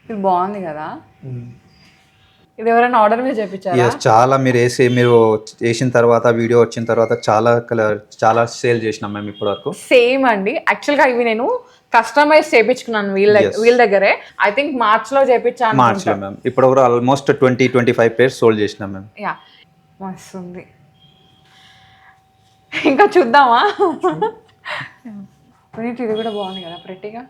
ఇది బాగుంది కదా. ఇది ఎవరైనా ఆర్డర్ మీద చేయించారా? చాలా మీరు వేసిన తర్వాత వీడియో వచ్చిన తర్వాత చాలా సేల్ చేసినాం మేము ఇప్పటి వరకు. సేమ్ అండి. యాక్చువల్గా ఇవి నేను కస్టమైజ్ చేయించుకున్నాను వీళ్ళ దగ్గరే. ఐ థింక్ మార్చ్లో చేయించాను. మార్చ్లో మ్యామ్. ఇప్పుడు వరకు ఆల్మోస్ట్ 20-25 పేర్స్ సోల్డ్ చేసినాం మేము. యా, మస్తుంది. ఇంకా చూద్దామా? ఇది కూడా బాగుంది కదా, ప్రెట్టిగా.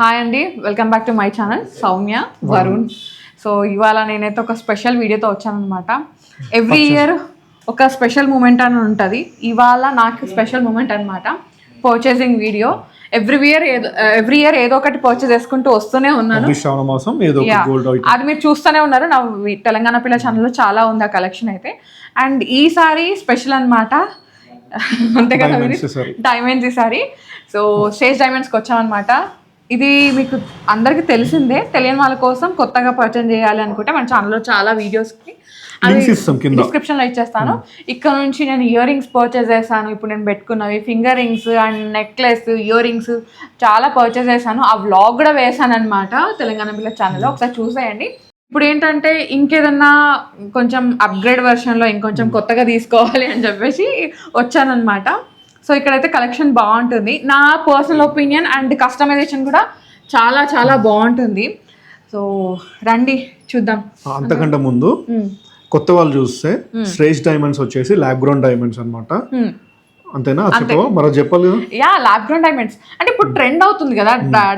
హాయ్ అండి, welcome back to my channel Soumya Varun. So ఇవాళ నేనైతే ఒక స్పెషల్ వీడియోతో వచ్చానమాట. ఎవ్రీ ఇయర్ ఒక స్పెషల్ మూమెంట్ అని ఉంటుంది. ఇవాళ నాకు స్పెషల్ మూమెంట్ అనమాట, పర్చేసింగ్ వీడియో. ఎవ్రీ ఇయర్ ఏదో ఒకటి పర్చేస్ చేసుకుంటూ వస్తూనే ఉన్నాను. అది మీరు చూస్తూనే ఉన్నారు. నా తెలంగాణ పిల్ల ఛానల్లో చాలా ఉంది ఆ కలెక్షన్ అయితే. అండ్ ఈసారి స్పెషల్ అనమాట, అంతే కదా, డైమండ్స్ ఈసారి. సో స్టేజ్ డైమండ్స్కి వచ్చామన్నమాట. ఇది మీకు అందరికీ తెలిసిందే. తెలియని వాళ్ళ కోసం కొత్తగా పర్చేజ్ చేయాలి అనుకుంటే మన ఛానల్లో చాలా వీడియోస్కి డిస్క్రిప్షన్లో ఇచ్చేస్తాను. ఇక్కడ నుంచి నేను ఇయర్ రింగ్స్ పర్చేజ్ చేశాను. ఇప్పుడు నేను పెట్టుకున్నవి finger rings and necklace, ear rings చాలా పర్చేజ్ చేశాను. ఆ వ్లాగ్ కూడా వేసాను అనమాట తెలంగాణ పిల్ల ఛానల్లో, ఒకసారి చూసేయండి. ఇప్పుడు ఏంటంటే ఇంకేదన్నా కొంచెం అప్గ్రేడ్ వెర్షన్లో ఇంకొంచెం కొత్తగా తీసుకోవాలి అని చెప్పేసి వచ్చానమాట. సో ఇక్కడైతే కలెక్షన్ బాగుంటుంది. నా పర్సనల్ ఒపీనియన్ అండ్ కస్టమైజేషన్ కూడా చాలా చాలా బాగుంటుంది. సో రండి చూద్దాం. అంతకంటే ముందు కొత్త వాళ్ళు చూస్తే శ్రేష్ డైమండ్స్ వచ్చేసి ల్యాబ్ గ్రౌండ్ డైమండ్స్ అనమాట. అంతేనా? మరో చెప్పాలి కదా. యా, ల్యాబ్ గ్రౌండ్ డైమండ్స్ అంటే ఇప్పుడు ట్రెండ్ అవుతుంది కదా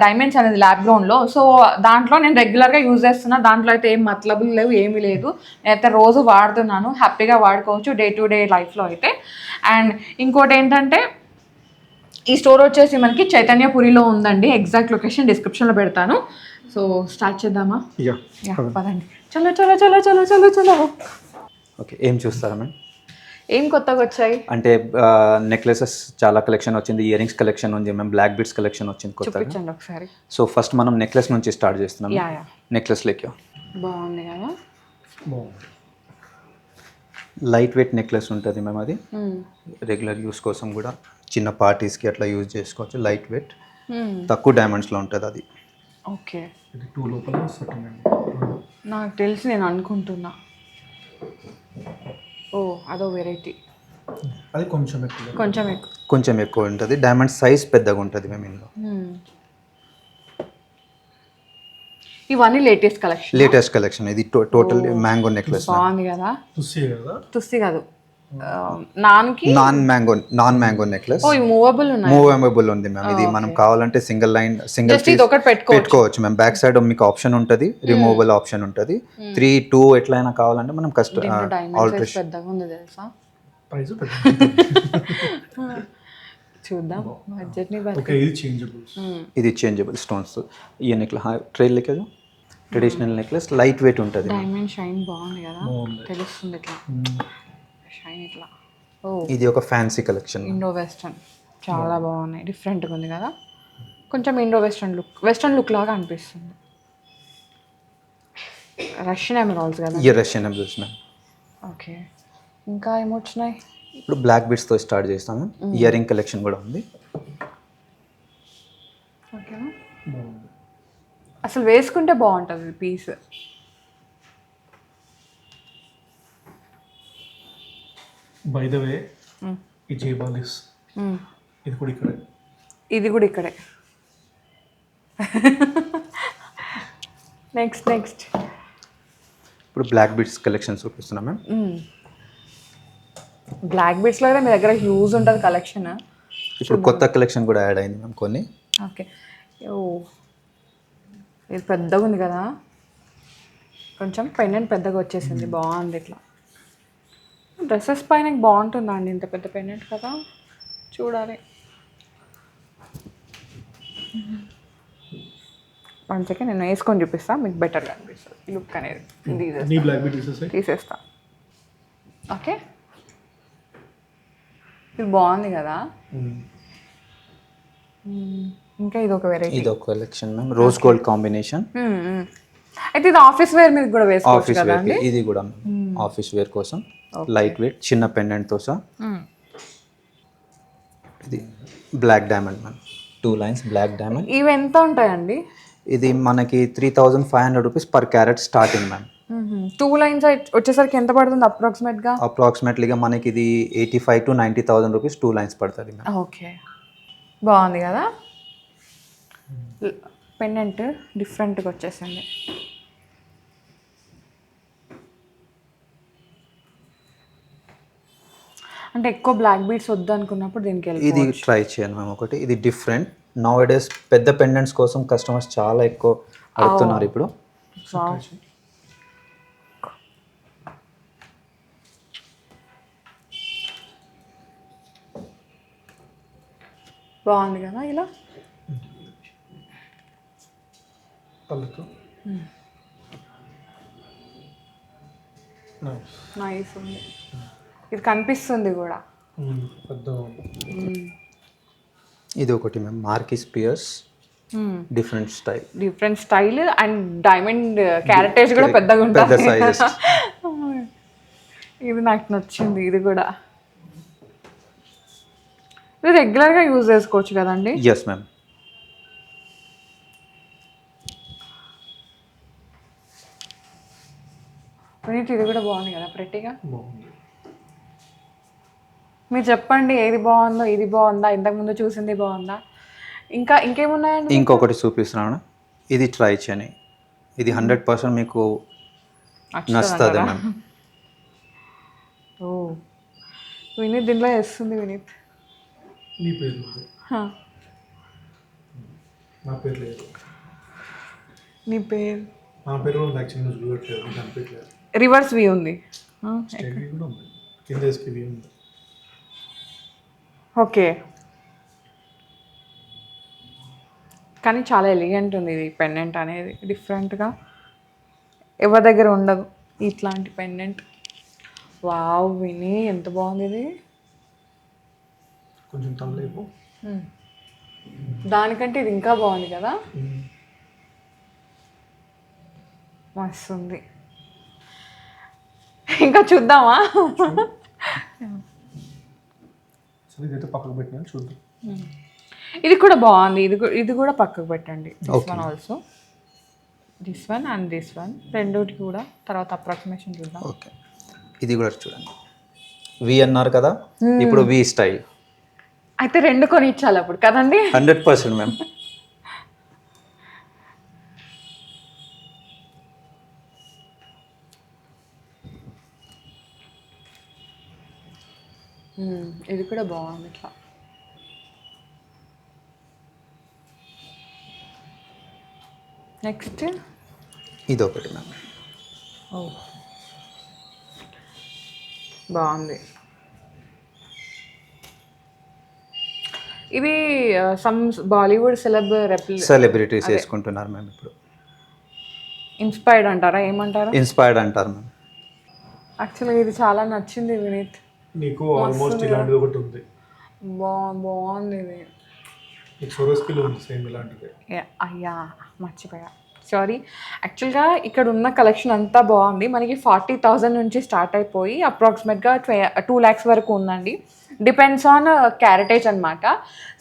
డైమండ్స్ అనేది ల్యాబ్ గ్రౌండ్ లో. సో దాంట్లో నేను రెగ్యులర్ గా యూజ్ చేస్తున్నా. దాంట్లో అయితే ఏం మతలబులు లేవు, ఏమీ లేదు. నేనైతే రోజు వాడుతున్నాను, హ్యాపీగా వాడుకోవచ్చు డే టు డే లైఫ్ లో అయితే. అండ్ ఇంకోటి ఏంటంటే ఈ స్టోర్ వచ్చేసి మనకి చైతన్యపురిలో ఉందండి. ఎగ్జాక్ట్ లొకేషన్ డిస్క్రిప్షన్లో పెడతాను. సో స్టార్ట్ చేద్దామా? పదండి. చలో చలో చలో చలో చలో చలో. ఓకే, ఏం చూస్తారా మ్యామ్? ఏం కొత్తగా వచ్చాయి అంటే నెక్లెసెస్ చాలా కలెక్షన్ వచ్చింది, ఇయర్ రింగ్స్ కలెక్షన్ ఉంది మ్యామ్, బ్లాక్ బీడ్స్ కలెక్షన్ వచ్చింది కొత్తగా. చూపించండి ఒకసారి. సో ఫస్ట్ మనం నెక్లెస్ నుంచి స్టార్ట్ చేస్తున్నాం. నెక్లెస్ లెక్క బాగుంది కదా, లైట్ వెయిట్ నెక్లెస్ ఉంటుంది మ్యామ్. అది రెగ్యులర్ యూస్ కోసం కూడా, చిన్న పార్టీస్కి అట్లా యూజ్ చేసుకోవచ్చు. లైట్ వెయిట్, తక్కువ డైమండ్స్లో ఉంటుంది అది. ఓకే, నాకు తెలిసి నేను అనుకుంటున్నా. ఓ, అదో వెరైటీ. అది కొంచెం ఎక్కువ ఉంటుంది. డైమండ్ సైజ్ పెద్దగా ఉంటుంది మేము ఇందులో. ఇవన్నీ లేటెస్ట్ కలెక్షన్. ఇది టోటల్ మ్యాంగో నెక్లెస్. బాగుంది కదా, తుస్సి కాదు, నాన్ మ్యాంగో నెక్లెస్. మూవబుల్ ఉంది మ్యామ్. ఇది మనం కావాలంటే సింగిల్ పెట్టుకోవచ్చు మ్యామ్. బ్యాక్ సైడ్ మీకు ఆప్షన్ ఉంటుంది, రిమూవబుల్ ఆప్షన్ ఉంటుంది. 3, 2 ఎట్లయినా కావాలంటే మనం ఆల్టరేషన్. చూద్దాం. ఇది చేంజబుల్ స్టోన్స్. ఈ నెక్లెస్ ట్రైల్ లెక్క ట్రెడిషనల్ నెక్లెస్, లైట్ వెయిట్ ఉంటుంది. డైమండ్ షైన్ బాగుంది కదా, తెలుస్తుంది ఇట్లా షైన్ ఇట్లా. ఓ, ఇది ఒక ఫ్యాన్సీ కలెక్షన్, ఇండో వెస్టర్న్. చాలా బాగున్నాయి, డిఫరెంట్గా ఉంది కదా. కొంచెం ఇండో వెస్టర్న్ లుక్ లాగా అనిపిస్తుంది. రష్యన్ ఎమరాల్డ్స్ కదా. Russian emeralds ma'am. ఓకే, ఇంకా ఏమొచ్చినాయి? ఇప్పుడు బ్లాక్ బీడ్స్తో స్టార్ట్ చేస్తాము. ఇయర్ రింగ్ కలెక్షన్ కూడా ఉంది. ఓకేనా, అసలు వేసుకుంటే బాగుంటుంది పీస్. బై ద వే, ఈ జేబాలిస్ ఇది కూడా ఇక్కడే. నెక్స్ట్ ఇప్పుడు బ్లాక్ బీడ్స్ కలెక్షన్ చూపిస్తున్నాం మ్యామ్. బ్లాక్ బీడ్స్లో అయితే మీ దగ్గర యూజ్ ఉంటుంది కలెక్షన్. ఇప్పుడు కొత్త కలెక్షన్ కూడా యాడ్ అయింది మ్యామ్ కొన్ని. ఓకే, ఓ, ఇది పెద్దగా ఉంది కదా, కొంచెం పెండెంట్ పెద్దగా వచ్చేసింది. బాగుంది ఇట్లా. డ్రెస్సెస్ పైన బాగుంటుందా అండి ఇంత పెద్ద పెండెంట్ కదా, చూడాలి. 1 సెకండ్ నేను వేసుకొని చూపిస్తాను, మీకు బెటర్గా అనిపిస్తుంది ఈ లుక్ అనేది. తీసేస్తా. ఓకే, ఇది బాగుంది కదా. ఇంకా ఇది ఒక వెరైటీ, ఇది ఒక collection ma'am, rose gold combination. అయితే ఇది ఆఫీస్ వేర్ మీద కూడా వేసుకోవచ్చు కదా అండి. ఇది కూడా ఆఫీస్ వేర్ కోసం లైట్ వెయిట్, చిన్న పెండెంట్తో సహా. ఇది black diamond ma'am, 2 lines black diamond. ఇవి ఎంత ఉంటాయండి? ఇది మనకి 3,500 rupees per carat starting ma'am. 2 lines వచ్చేసరికి ఎంత పడుతుంది అప్రాక్సిమేట్గా? అప్రాక్సిమేట్లీగా మనకి ఇది 85,000 to 90,000 రూపీస్ 2 లైన్స్ పడుతుంది మ్యామ్. ఓకే, బాగుంది కదా. పెండెంట్ డిఫరెంట్గా వచ్చేసింది. అంటే ఎక్కువ బ్లాక్ బీడ్స్ వద్దు అనుకున్నప్పుడు దీనికి ఇది ట్రై చేయండి మ్యామ్ ఒకటి. ఇది డిఫరెంట్. నౌ డేస్ పెద్ద పెండెంట్స్ కోసం కస్టమర్స్ చాలా ఎక్కువ అడుగుతున్నారు ఇప్పుడు. బాగుంది కదా ఇలా. నైస్ ఉంది. ఇది కనిపిస్తుంది కూడా. ఇది ఒకటి ma'am marquise pears, different style and diamond caratage కూడా పెద్దగా ఉంటుంది. పెద్ద సైజెస్. ఇది నాకు నచ్చింది. ఇది కూడా ఇది రెగ్యులర్గా యూజ్ చేసుకోవచ్చు కదండి. Yes ma'am. ఇది కూడా బాగుంది కదా, ప్రెట్టిగా. మీరు చెప్పండి ఏది బాగుందో. ఇది బాగుందా, ఇంతకుముందు చూసింది బాగుందా, ఇంకా ఇంకేమున్నాయండి? ఇంకొకటి చూపిస్తున్నాను, ఇది ట్రై చేయని. ఇది 100% మీకు నచ్చుతుంది మ్యామ్. ఓ వినీత్ దీంట్లో వేస్తుంది. వినీత్ నీ పేరు నా పేరు లేదు. నీ పేరు నా పేరు యాక్చువల్గా చూడట్లేదు, కనిపించలేదు. రివర్స్ వ్యూ ఉంది. కూడా ఉంది, కింద ఎస్పీ ఉంది. ఓకే, కానీ చాలా ఎలిగెంట్ ఉంది ఇది పెండెంట్ అనేది. డిఫరెంట్గా ఎవరి దగ్గర ఉండదు ఇట్లాంటి పెండెంట్. వావ్ విని ఎంత బాగుంది ఇది. కొంచెం తల్లైపో. దానికంటే ఇది ఇంకా బాగుంది కదా. మస్తు ఉంది. ఇంకా చూద్దామా? ఇదైతే పక్కకు పెట్టినా చూద్దాం. ఇది కూడా బాగుంది. ఇది కూడా పక్కకు పెట్టండి. This one also, this one and this one, రెండుటి కూడా తర్వాత అప్రాక్సిమేషన్ చూద్దాం. ఓకే, ఇది కూడా చూడండి. వి అన్నారు కదా, ఇప్పుడు వి స్టైల్. అయితే రెండు కొని ఇచ్చాలి అప్పుడు కదండి. 100% మ్యామ్. ఇది కూడా బాగుంది ఇట్లా. నెక్స్ట్ ఇది ఒకటి మ్యామ్. ఓ బాగుంది. ఇవి సమ్ బాలీవుడ్ సెలబ్రిటీస్ వేసుకుంటున్నారు మ్యామ్ ఇప్పుడు. ఇన్స్పైర్డ్ అంటారా, ఏమంటారా? ఇన్స్పైర్డ్ అంటారు మ్యామ్. యాక్చువల్గా ఇది చాలా నచ్చింది వినీత్. నీకు ఆల్మోస్ట్ ఇలాంటిది ఒకటి ఉంది. బాగుంది ఇది. సోరోస్కిలో ఉంది సేమ్ ఇలాంటిది. అయ్యా మర్చిపోయా, సారీ. యాక్చువల్గా ఇక్కడ ఉన్న కలెక్షన్ అంతా బాగుంది. మనకి 40,000 నుంచి స్టార్ట్ అయిపోయి అప్రాక్సిమేట్గా 2 lakhs వరకు ఉందండి. డిపెండ్స్ ఆన్ క్యారెటేజ్ అనమాట.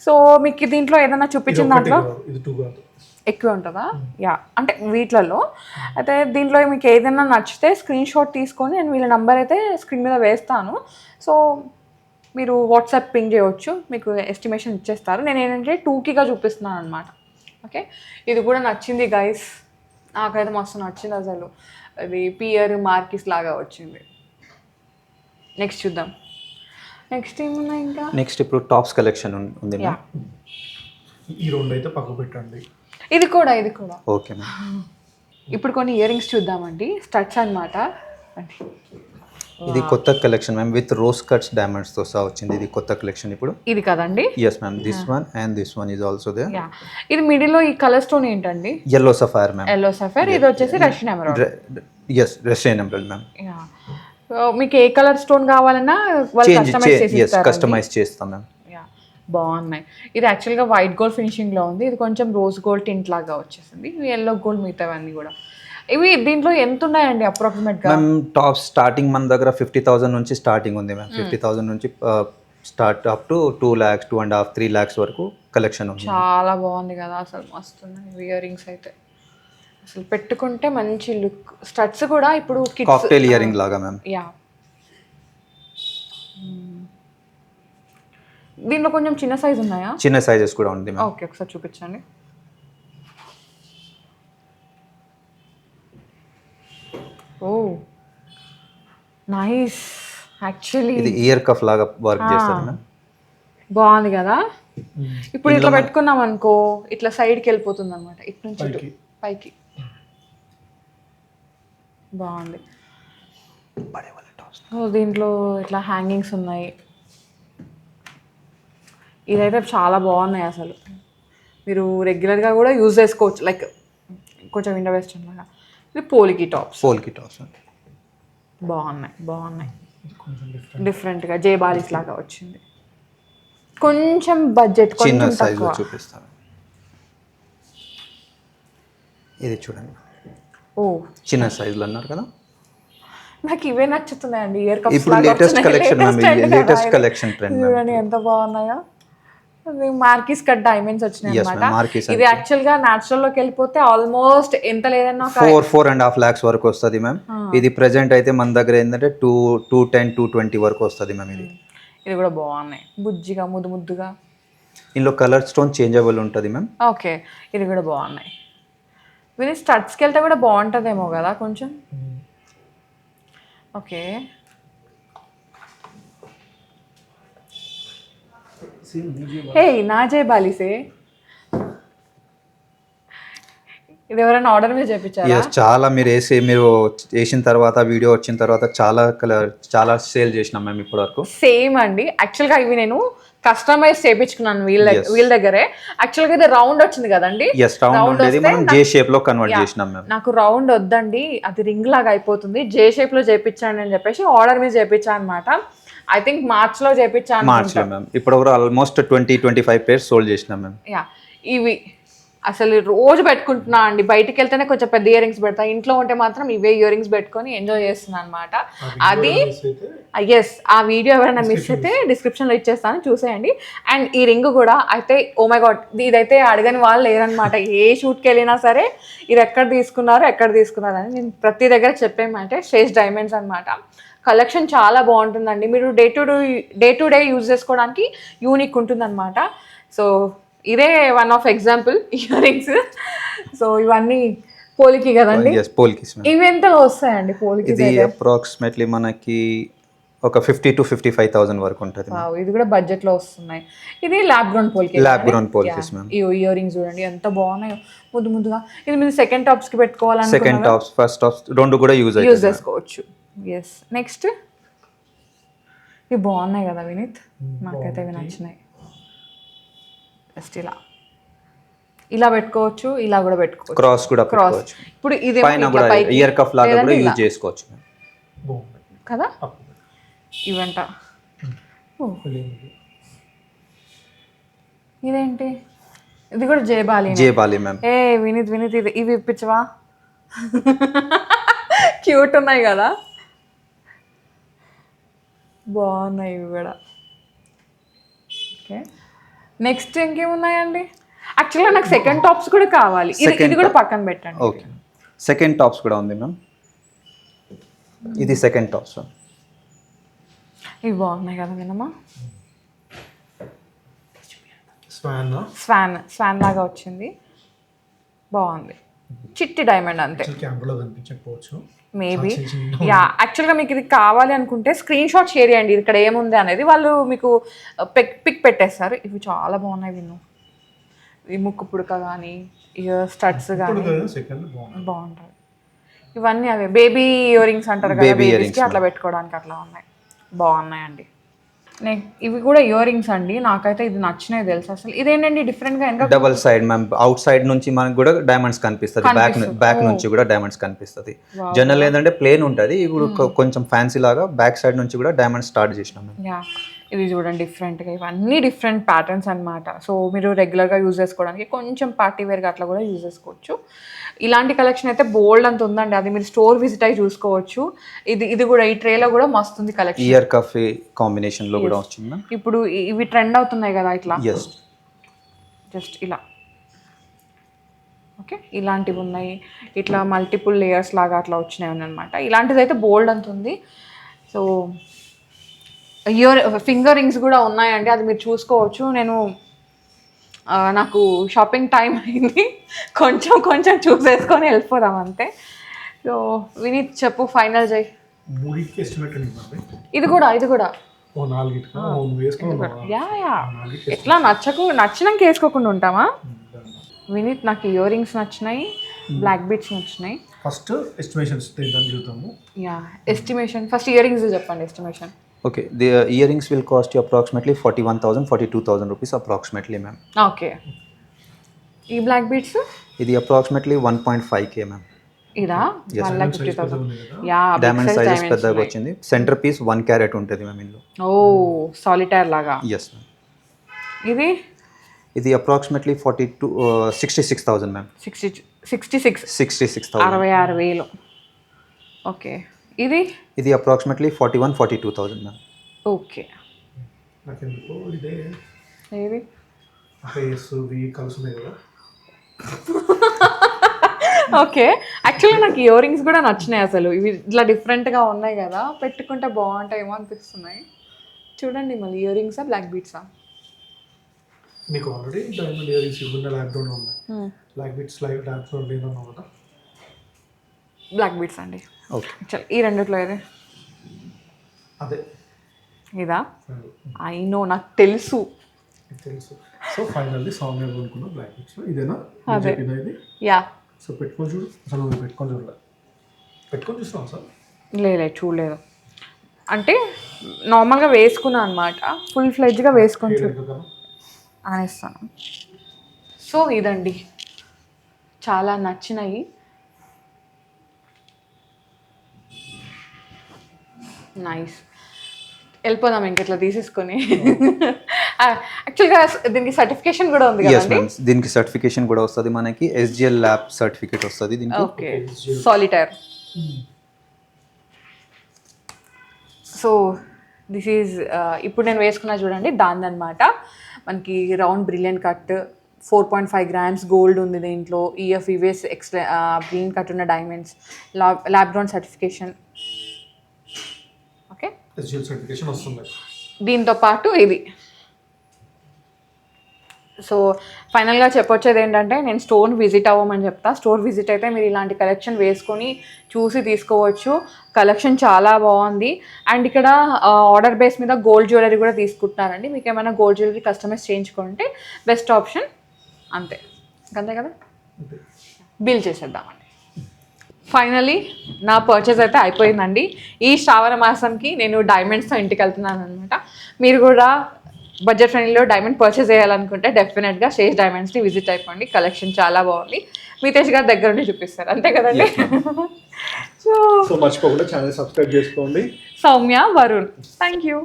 సో మీకు దీంట్లో ఏదైనా చూపించిన దాంట్లో ఎక్కువ ఉంటుందా? యా, అంటే వీటిలలో అయితే దీంట్లో మీకు ఏదైనా నచ్చితే స్క్రీన్ షాట్ తీసుకొని నేను వీళ్ళ నెంబర్ అయితే స్క్రీన్ మీద వేస్తాను. సో మీరు వాట్సాప్ పింగ్ చేయవచ్చు, మీకు ఎస్టిమేషన్ ఇచ్చేస్తారు. నేను ఏంటంటే 2Kగా చూపిస్తున్నాను అనమాట. ఓకే, ఇది కూడా నచ్చింది గైస్, నాకైతే మస్తు నచ్చింది అసలు. అది పియర్ మార్కిస్ లాగా వచ్చింది. నెక్స్ట్ చూద్దాం. నెక్స్ట్ ఏమున్నాయి ఇంకా? నెక్స్ట్ ఇప్పుడు టాప్స్ కలెక్షన్ ఉంది. ఈ రెండు అయితే పక్కకు పెట్టండి. ఇది కూడా ఓకే మ్యామ్. ఇప్పుడు కొన్ని ఇయర్ రింగ్స్ చూద్దామండి. స్టడ్స్ అనమాట. ఇది కొత్త collection ma'am, with rose cuts diamonds తో సహా వచ్చింది. ఇది కొత్త కలెక్షన్ ఇప్పుడు. ఇది కదండి? Yes ma'am, this one and this one is also there. ఇది మిడిల్ లో ఈ కలర్ స్టోన్ ఏంటండి? yellow sapphire ma'am. yellow sapphire. ఇది వచ్చేసి Russian emerald. yes, Russian emerald ma'am. మీకు ఏ కలర్ స్టోన్ కావాలన్నా వాళ్ళు కస్టమైజ్ చేస్తాం మ్యామ్. బాగున్నాయి. ఇది యాక్చువల్గా వైట్ గోల్డ్ ఫినిషింగ్ లో ఉంది. ఇది కొంచెం రోజ్ గోల్డ్ టింట్ లాగా వచ్చేసింది. ఇవి ఎల్లో గోల్డ్ మిగతావన్నీ కూడా. ఇవి దీంట్లో ఎంత ఉన్నాయండి అప్రాక్సిమేట్ గా? మ్యామ్ టాప్ స్టార్టింగ్ మన దగ్గర 50,000 నుంచి స్టార్టింగ్ ఉంది మ్యామ్. 50,000 నుంచి start up to 2 lakhs, 2.5, 3 lakhs వరకు కలెక్షన్ ఉంది. చాలా బాగుంది కదా అసలు, మస్తున్నాయి ఇయర్ రింగ్స్ అయితే. అసలు పెట్టుకుంటే మంచి లుక్. స్టడ్స్ కూడా ఇప్పుడు కాక్టైల్ ఇయర్ రింగ్ లాగా మ్యామ్. యా, దీంట్లో కొంచెం చిన్న సైజ్ ఉన్నాయా? చిన్న సైజెస్ కూడా ఉంది మ్యామ్. ఓకే, ఒకసారి చూపించండి. ఓ నైస్. యాక్చువల్లీ ఇది ఇయర్ కఫ్ లాగా వర్క్ చేస్తుంది మ్యామ్. బాగుంది కదా. ఇప్పుడు ఇట్లా పెట్టుకున్నాం అనుకో, ఇట్లా సైడ్కి వెళ్ళిపోతుంది అనమాట, ఇటు నుంచి ఇటు పైకి. బాగుంది. దీంట్లో ఇట్లా హ్యాంగింగ్స్ ఉన్నాయి. ఇదైతే చాలా బాగున్నాయి అసలు. మీరు రెగ్యులర్గా కూడా యూజ్ చేసుకోవచ్చు, లైక్ కొంచెం విండో వెస్టర్న్ లాగా. ఇది పోలికి టాప్స్. బాగున్నాయి. డిఫరెంట్గా జేబాలిస్ లాగా వచ్చింది. కొంచెం బడ్జెట్, కొంచెం తక్కువ. చూపిస్తాను. ఇది చూడండి. ఓ చిన్న సైజులు అన్నారు కదా, నాకు ఇవే నచ్చుతున్నాయండి. ఇయర్ కప్స్ ఇప్పుడు latest collection latest collection trend. చూడండి ఎంత బాగున్నాయో. మార్కిస్ కట్ డైమండ్స్ వచ్చినాయి అన్నమాట. ఇది యాక్చువల్ గా నేచురల్ లోకి వెళ్ళిపోతే ఆల్మోస్ట్ ఎంత లేదన్నా 4.5 lakhs వరకు వస్తుంది మ్యామ్. ఇది ప్రెసెంట్ అయితే మన దగ్గర ఏంటంటే 210-220 వరకు వస్తుంది మ్యామ్. ఇది కూడా బాగున్నాయి, బుజ్జిగా ముద్దుగా. ఇందులో కలర్ స్టోన్ చేంజబుల్ ఉంటుంది మ్యామ్. ఓకే, ఇది కూడా బాగున్నాయి. వీని స్టడ్స్కి వెళ్తే కూడా బాగుంటుందేమో కదా కొంచెం. ఓకే, హే నా జేబాలిసే. ఇది ఎవరైనా ఆర్డర్ మీద చేయించారా? చాలా మీరు వేసిన తర్వాత, వీడియో వచ్చిన తర్వాత చాలా సేల్ చేసినాం మేము ఇప్పటి వరకు. సేమ్ అండి. యాక్చువల్గా ఇవి నేను కస్టమైజ్ చేయించుకున్నాను వీళ్ళ దగ్గరే. యాక్చువల్గా ఇది రౌండ్ వచ్చింది కదండి, జే షేప్ లో కన్వర్ట్ చేసినాం మేము. నాకు రౌండ్ వద్దండి, అది రింగ్ లాగా అయిపోతుంది, జే షేప్ లో చేయించండి అని చెప్పేసి ఆర్డర్ మీద చేయించాను అనమాట. ఐ థింక్ మార్చ్ లో చేయించాను. మార్చ్లో మ్యామ్. ఇప్పుడు ఆల్మోస్ట్ 20-25 pairs సోల్డ్ చేసినాం మ్యామ్. యా, ఇవి అసలు రోజు పెట్టుకుంటున్నా అండి. బయటికి వెళ్తేనే కొంచెం పెద్ద ఇయర్ రింగ్స్ పెడతా, ఇంట్లో ఉంటే మాత్రం ఇవే ఇయర్ రింగ్స్ పెట్టుకొని ఎంజాయ్ చేస్తున్నాను అనమాట. అది ఎస్, ఆ వీడియో ఎవరైనా మిస్ అయితే డిస్క్రిప్షన్లో ఇచ్చేస్తాను, చూసేయండి. అండ్ ఈ రింగ్ కూడా అయితే, ఓ మై గాడ్, ఇదైతే అడగని వాళ్ళు లేరనమాట. ఏ షూట్కి వెళ్ళినా సరే ఇది ఎక్కడ తీసుకున్నారు అని నేను ప్రతి దగ్గర చెప్పేమంటే శ్రేష్ డైమండ్స్ అనమాట. కలెక్షన్ చాలా బాగుంటుందండి. మీరు డే టు డే యూజ్ చేసుకోవడానికి యూనిక్ ఉంటుందన్నమాట. సో ఇదే one of example ear rings. So ఇవన్నీ పోలికి కదండి. ఇవి ఎంత వస్తాయండి పోలికి? ఇది అప్రాక్సిమేట్లీ మనకి ఒక 50,000 to 55,000 వరకు ఉంటుంది. ఇది కూడా బడ్జెట్ లో వస్తున్నాయి. ఇది ల్యాబ్ గ్రౌండ్ పోలికి. ఈ ఇయర్ రింగ్స్ చూడండి ఎంత బాగున్నాయో, ముద్దుగా. ఇది మీరు సెకండ్ టాప్స్ కి పెట్టుకోవాలని, సెకండ్ టాప్స్, ఫస్ట్ టాప్స్ రెండు కూడా యూజ్ చేసుకోవచ్చు. ఎస్, నెక్స్ట్ ఇవి బాగున్నాయి కదా వినీత్, నాకైతే ఇవి నచ్చినాయి. జస్ట్ ఇలా పెట్టుకోవచ్చు, ఇలా కూడా పెట్టుకోవచ్చు, క్రాస్ కూడా పెట్టుకోవచ్చు. ఇప్పుడు ఇది పైన కూడా ఇయర్ కఫ్ లాగా కూడా యూజ్ చేసుకోవచ్చు కదా. ఇవంట ఇదేంటి, ఇది కూడా జేబాలి మ్యామ్. ఏ వినీత్ ఇవి ఇప్పించవా? క్యూట్ ఉన్నాయి కదా, బాగున్నాయి ఇవి కూడా. ఓకే, నెక్స్ట్ ఇంకేమున్నాయండి? యాక్చువల్గా నాకు సెకండ్ టాప్స్ కూడా కావాలి. ఇది కూడా పక్కన పెట్టండి. ఓకే, సెకండ్ టాప్స్ కూడా ఉంది మ్యామ్. ఇది సెకండ్ టాప్స్. ఇవి బాగున్నాయి కదా వినమ్మా. స్వాన్ లాగా వచ్చింది, బాగుంది. చిట్టి డైమండ్ అంతే. మేబీ యా, యాక్చువల్గా మీకు ఇది కావాలి అనుకుంటే స్క్రీన్ షాట్ షేర్ చేయండి ఇక్కడ ఏముంది అనేది, వాళ్ళు మీకు పిక్ పెట్టేస్తారు. ఇవి చాలా బాగున్నాయి విన్ను. ఈ ముక్కు పుడక కానీ, ఇయర్ స్టడ్స్ కానీ బాగుంటాయి. ఇవన్నీ అవే బేబీ ఇయర్ రింగ్స్ అంటారు కదా, బేబీస్కి అట్లా పెట్టుకోవడానికి అట్లా ఉన్నాయి, బాగున్నాయండి. ఇవి కూడా ఇయర్ రింగ్స్ అండి, నాకైతే ఇది నచ్చినాయి తెలుసు. అసలు ఇదేంటండి డిఫరెంట్ గా, double side ma'am. Out side నుంచి మనకు కూడా డైమండ్స్ కనిపిస్తుంది, బ్యాక్ నుంచి కూడా డైమండ్స్ కనిపిస్తుంది. జనరల్ ఏంటంటే ప్లేన్ ఉంటుంది, ఇప్పుడు కొంచెం ఫ్యాన్సీ లాగా బ్యాక్ సైడ్ నుంచి కూడా డైమండ్స్ స్టార్ట్ చేసినాం. ఇది చూడండి డిఫరెంట్గా, ఇవన్నీ డిఫరెంట్ ప్యాటర్న్స్ అనమాట. సో మీరు రెగ్యులర్గా యూజ్ చేసుకోవడానికి, కొంచెం పార్టీ వేర్గా అట్లా కూడా యూజ్ చేసుకోవచ్చు. ఇలాంటి కలెక్షన్ అయితే బోల్డ్ అంత ఉందండి, అది మీరు స్టోర్ విజిట్ అయ్యి చూసుకోవచ్చు. ఇది కూడా ఈ ట్రేలో కూడా మస్తు ఉంది కలెక్షన్. ఇయర్ కఫ్ కాంబినేషన్ లో కూడా వచ్చింది. ఇప్పుడు ఇవి ట్రెండ్ అవుతున్నాయి కదా ఇట్లా. జస్ట్ ఇలా. ఓకే, ఇలాంటివి ఉన్నాయి, ఇట్లా మల్టిపుల్ లేయర్స్ లాగా అట్లా వచ్చినాయి అనమాట. ఇలాంటిది అయితే బోల్డ్ అంత ఉంది. సో ఫింగర్ రింగ్స్ కూడా ఉన్నాయండి, అది మీరు చూసుకోవచ్చు. నాకు షాపింగ్ టైం అయింది, కొంచెం కొంచెం చూసేసుకొని వెళ్ళిపోదాం అంతే. సో వినీత్ చెప్పు, ఫైనల్ చేయి. మూడింటికి ఎస్టిమేట్ ఇది కూడా ఓ నాలుగింటికి యా ఎట్లా నచ్చినాక వేసుకోకుండా ఉంటామా? వినీత్, నాకు ఇయర్ రింగ్స్ నచ్చినాయి, బ్లాక్ బీట్స్ నచ్చినాయి. ఫస్ట్ ఎస్టిమేషన్స్ చూద్దాము. Yeah, estimation first ear rings చెప్పండి. Estimation okay, the ear rings will cost you approximately 41,000 42,000 rupees approximately ma'am. Okay, ఈ బ్లాక్ బీట్స్ ఇది అప్రాక్సిమేట్లీ 1.5K మ్యామ్. ఇదా 1,50,000. యా, డైమండ్ సైజెస్ పెద్దగా వచ్చింది. Centre piece 1 carat ఉంటుంది ma'am ఇందులో. Oh, solitaire లాగా. Yes ma'am. ఇది అప్రాక్సిమేట్లీ 66,000 మ్యామ్. 66,000. 66,000. ఓకే, ఇది అప్రాక్సిమేట్లీ 41,000 42,000 మ్యామ్. ఓకే, నాకెందుకో ఇదే ఏది కలుసున్నాయి కదా. ఓకే, యాక్చువల్గా నాకు ఇయర్ రింగ్స్ కూడా నచ్చినాయి. అసలు ఇవి ఇట్లా డిఫరెంట్గా ఉన్నాయి కదా, పెట్టుకుంటే బాగుంటాయేమో అనిపిస్తున్నాయి. చూడండి, మళ్ళీ ఇయర్ రింగ్సా బ్లాక్ బీట్సా? నీకు ఆల్రెడీ డైమండ్ ఇయర్ రింగ్స్ ఇవ్వకుండా ల్యాబ్ డౌన్ ఉన్నాయి. బ్లాక్ బీట్స్ లైవ్ ల్యాబ్ డౌన్ లేదన్నావు కదా. బ్లాక్ బీట్స్ అండి. ఓకే, చల్, ఈ రెండిట్లో ఏది? అదే ఇదా? అయినో, నాకు తెలుసు. సో ఫైనల్లీ సౌమ్య కొనుక్కున్న బ్లాక్ బీట్స్ ఇదేనా? అదే, ఇది. యా. సో పెట్టుకొని చూడు. అసలు నువ్వు పెట్టుకొని చూడలే. పెట్టుకొని చూస్తున్నావు సార్? లేదు, చూడలేదు. అంటే నార్మల్గా వేసుకున్నా అనమాట, ఫుల్ ఫ్లెడ్జ్గా వేసుకొని అనేస్తాను. సో ఇదండి, చాలా నచ్చినాయి. నైస్. వెళ్ళిపోదాం ఇంకెట్లా తీసేసుకొని. యాక్చువల్గా దీనికి సర్టిఫికేషన్ కూడా ఉంది ఎస్ కదండి? మ్యామ్, దీనికి సర్టిఫికేషన్ కూడా వస్తుంది మనకి. SGL ల్యాబ్ సర్టిఫికేట్ వస్తుంది దీనికి. Okay, solitaire. So this is ఇప్పుడు నేను వేసుకున్నా చూడండి, దాని అనమాట. మనకి round brilliant cut, 4.5 grams gold ఉంది దీంట్లో. EFEVS బ్రిలియన్ కట్ ఉన్న diamonds, lab ground certification. Okay, SGL certification వస్తుంది దీంతో పాటు ఇది. సో ఫైనల్గా చెప్పొచ్చేది ఏంటంటే, నేను స్టోర్ విజిట్ అవ్వమని చెప్తా. స్టోర్ విజిట్ అయితే మీరు ఇలాంటి కలెక్షన్ వేసుకొని చూసి తీసుకోవచ్చు. కలెక్షన్ చాలా బాగుంది. అండ్ ఇక్కడ ఆర్డర్ బేస్ మీద గోల్డ్ జ్యువెలరీ కూడా తీసుకుంటున్నారండి. మీకు ఏమైనా గోల్డ్ జ్యువెలరీ కస్టమైజ్ చేయించుకుంటే బెస్ట్ ఆప్షన్. అంతే కదా, బిల్ చేసేద్దామండి. ఫైనలీ నా పర్చేస్ అయితే అయిపోయిందండి. ఈ శ్రావణ మాసంకి నేను డైమండ్స్తో ఇంటికి వెళ్తున్నాను అనమాట. మీరు కూడా బడ్జెట్ ఫ్రెండ్లీలో డైమండ్ పర్చేస్ చేయాలనుకుంటే డెఫినెట్గా శేష్ డైమండ్స్ని విజిట్ అయిపోండి. కలెక్షన్ చాలా బాగుంది. మితేష్ గారు దగ్గర నుండి చూపిస్తారు, అంతే కదండి? సో మర్చిపోకుండా ఛానల్ సబ్స్క్రైబ్ చేసుకోండి. సౌమ్య, వరుణ్. Thank you.